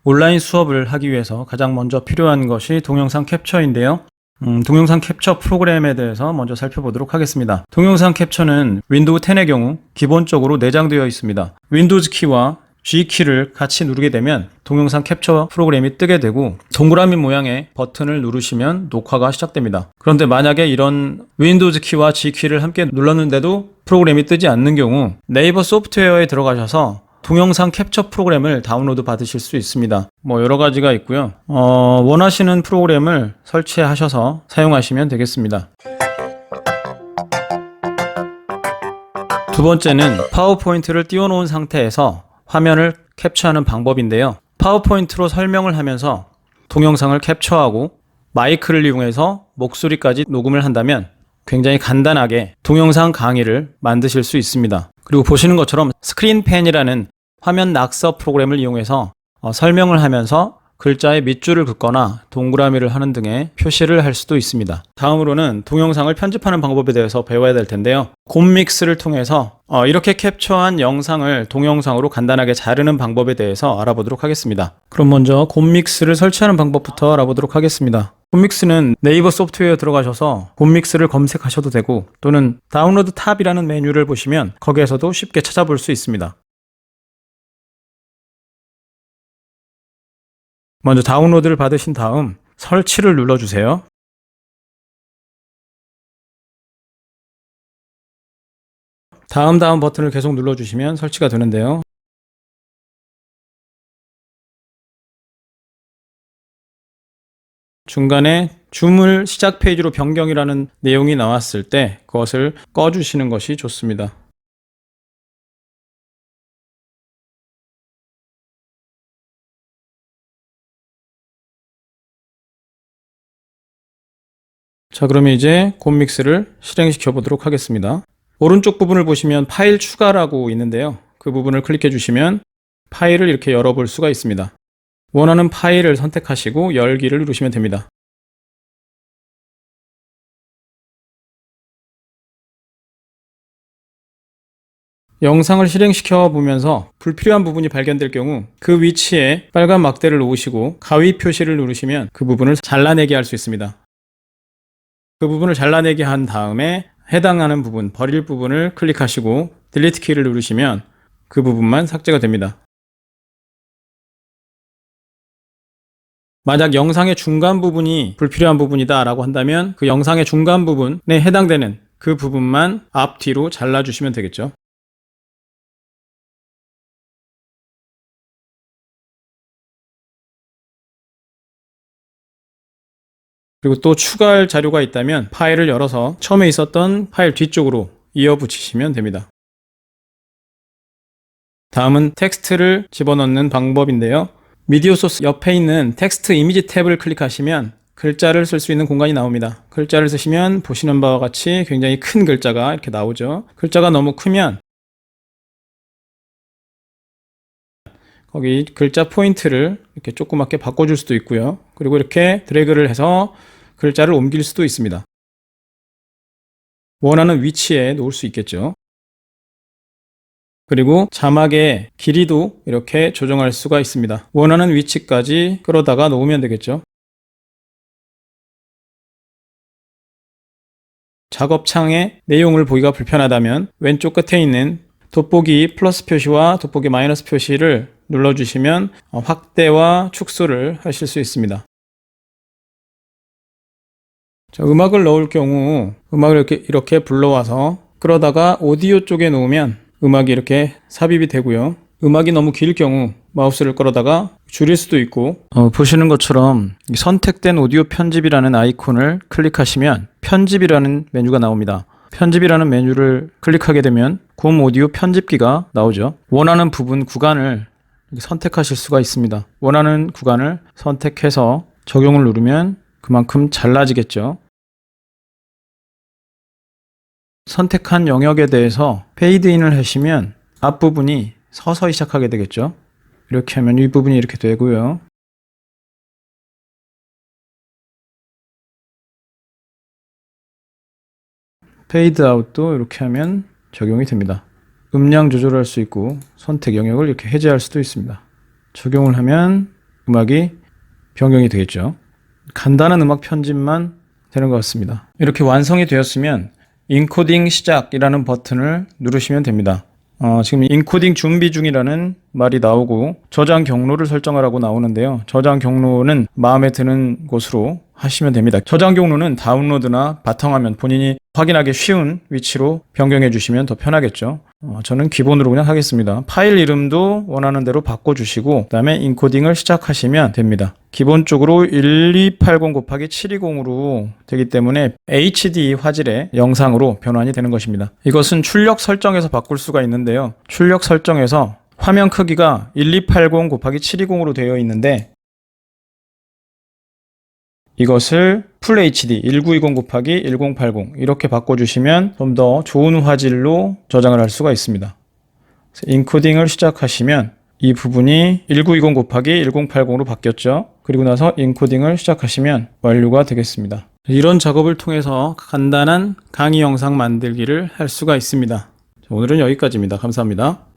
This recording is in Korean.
온라인 수업을 하기 위해서 가장 먼저 필요한 것이 동영상 캡처인데요. 동영상 캡처 프로그램에 대해서 먼저 살펴보도록 하겠습니다. 동영상 캡처는 윈도우 10의 경우 기본적으로 내장되어 있습니다. 윈도우즈 키와 G키를 같이 누르게 되면 동영상 캡처 프로그램이 뜨게 되고 동그라미 모양의 버튼을 누르시면 녹화가 시작됩니다. 그런데 만약에 이런 윈도우즈 키와 G키를 함께 눌렀는데도 프로그램이 뜨지 않는 경우 네이버 소프트웨어에 들어가셔서 동영상 캡처 프로그램을 다운로드 받으실 수 있습니다. 여러 가지가 있고요. 원하시는 프로그램을 설치하셔서 사용하시면 되겠습니다. 두 번째는 파워포인트를 띄워놓은 상태에서 화면을 캡처하는 방법인데요. 파워포인트로 설명을 하면서 동영상을 캡처하고 마이크를 이용해서 목소리까지 녹음을 한다면 굉장히 간단하게 동영상 강의를 만드실 수 있습니다. 그리고 보시는 것처럼 스크린펜이라는 화면 낙서 프로그램을 이용해서 설명을 하면서 글자의 밑줄을 긋거나 동그라미를 하는 등의 표시를 할 수도 있습니다. 다음으로는 동영상을 편집하는 방법에 대해서 배워야 될 텐데요. 곰믹스를 통해서 이렇게 캡처한 영상을 동영상으로 간단하게 자르는 방법에 대해서 알아보도록 하겠습니다. 그럼 먼저 곰믹스를 설치하는 방법부터 알아보도록 하겠습니다. 곰믹스는 네이버 소프트웨어에 들어가셔서 곰믹스를 검색하셔도 되고 또는 다운로드 탑이라는 메뉴를 보시면 거기에서도 쉽게 찾아볼 수 있습니다. 먼저 다운로드를 받으신 다음 설치를 눌러주세요. 다음 버튼을 계속 눌러주시면 설치가 되는데요. 중간에 줌을 시작 페이지로 변경이라는 내용이 나왔을 때 그것을 꺼주시는 것이 좋습니다. 자, 그러면 이제 곰믹스를 실행시켜 보도록 하겠습니다. 오른쪽 부분을 보시면 파일 추가라고 있는데요. 그 부분을 클릭해 주시면 파일을 이렇게 열어볼 수가 있습니다. 원하는 파일을 선택하시고 열기를 누르시면 됩니다. 영상을 실행시켜 보면서 불필요한 부분이 발견될 경우 그 위치에 빨간 막대를 놓으시고 가위 표시를 누르시면 그 부분을 잘라내게 할 수 있습니다. 그 부분을 잘라내게 한 다음에 해당하는 부분, 버릴 부분을 클릭하시고 딜리트 키를 누르시면 그 부분만 삭제가 됩니다. 만약 영상의 중간 부분이 불필요한 부분이다 라고 한다면 그 영상의 중간 부분에 해당되는 그 부분만 앞뒤로 잘라주시면 되겠죠. 그리고 또 추가할 자료가 있다면 파일을 열어서 처음에 있었던 파일 뒤쪽으로 이어 붙이시면 됩니다. 다음은 텍스트를 집어넣는 방법인데요. 미디어 소스 옆에 있는 텍스트 이미지 탭을 클릭하시면 글자를 쓸 수 있는 공간이 나옵니다. 글자를 쓰시면 보시는 바와 같이 굉장히 큰 글자가 이렇게 나오죠. 글자가 너무 크면 거기 글자 포인트를 이렇게 조그맣게 바꿔줄 수도 있고요. 그리고 이렇게 드래그를 해서 글자를 옮길 수도 있습니다. 원하는 위치에 놓을 수 있겠죠. 그리고 자막의 길이도 이렇게 조정할 수가 있습니다. 원하는 위치까지 끌어다가 놓으면 되겠죠. 작업창에 내용을 보기가 불편하다면 왼쪽 끝에 있는 돋보기 플러스 표시와 돋보기 마이너스 표시를 눌러주시면 확대와 축소를 하실 수 있습니다. 자, 음악을 넣을 경우 음악을 이렇게 불러와서 끌어다가 오디오 쪽에 놓으면 음악이 이렇게 삽입이 되고요. 음악이 너무 길 경우 마우스를 끌어다가 줄일 수도 있고 보시는 것처럼 선택된 오디오 편집이라는 아이콘을 클릭하시면 편집이라는 메뉴가 나옵니다. 편집이라는 메뉴를 클릭하게 되면 곰 오디오 편집기가 나오죠. 원하는 부분 구간을 선택하실 수가 있습니다. 원하는 구간을 선택해서 적용을 누르면 그만큼 잘라지겠죠. 선택한 영역에 대해서 페이드인을 하시면 앞부분이 서서히 시작하게 되겠죠. 이렇게 하면 이 부분이 이렇게 되고요. 페이드 아웃도 이렇게 하면 적용이 됩니다. 음량 조절할 수 있고 선택 영역을 이렇게 해제할 수도 있습니다. 적용을 하면 음악이 변경이 되겠죠. 간단한 음악 편집만 되는 것 같습니다. 이렇게 완성이 되었으면 인코딩 시작이라는 버튼을 누르시면 됩니다. 지금 인코딩 준비 중이라는 말이 나오고 저장 경로를 설정하라고 나오는데요. 저장 경로는 마음에 드는 곳으로 하시면 됩니다. 저장 경로는 다운로드나 바탕화면 본인이 확인하기 쉬운 위치로 변경해 주시면 더 편하겠죠. 저는 기본으로 그냥 하겠습니다. 파일 이름도 원하는 대로 바꿔주시고 그 다음에 인코딩을 시작하시면 됩니다. 기본적으로 1280 곱하기 720으로 되기 때문에 HD 화질의 영상으로 변환이 되는 것입니다. 이것은 출력 설정에서 바꿀 수가 있는데요. 출력 설정에서 화면 크기가 1280 곱하기 720으로 되어 있는데 이것을 풀 HD 1920 곱하기 1080 이렇게 바꿔주시면 좀 더 좋은 화질로 저장을 할 수가 있습니다. 인코딩을 시작하시면 이 부분이 1920 곱하기 1080으로 바뀌었죠. 그리고 나서 인코딩을 시작하시면 완료가 되겠습니다. 이런 작업을 통해서 간단한 강의 영상 만들기를 할 수가 있습니다. 오늘은 여기까지입니다. 감사합니다.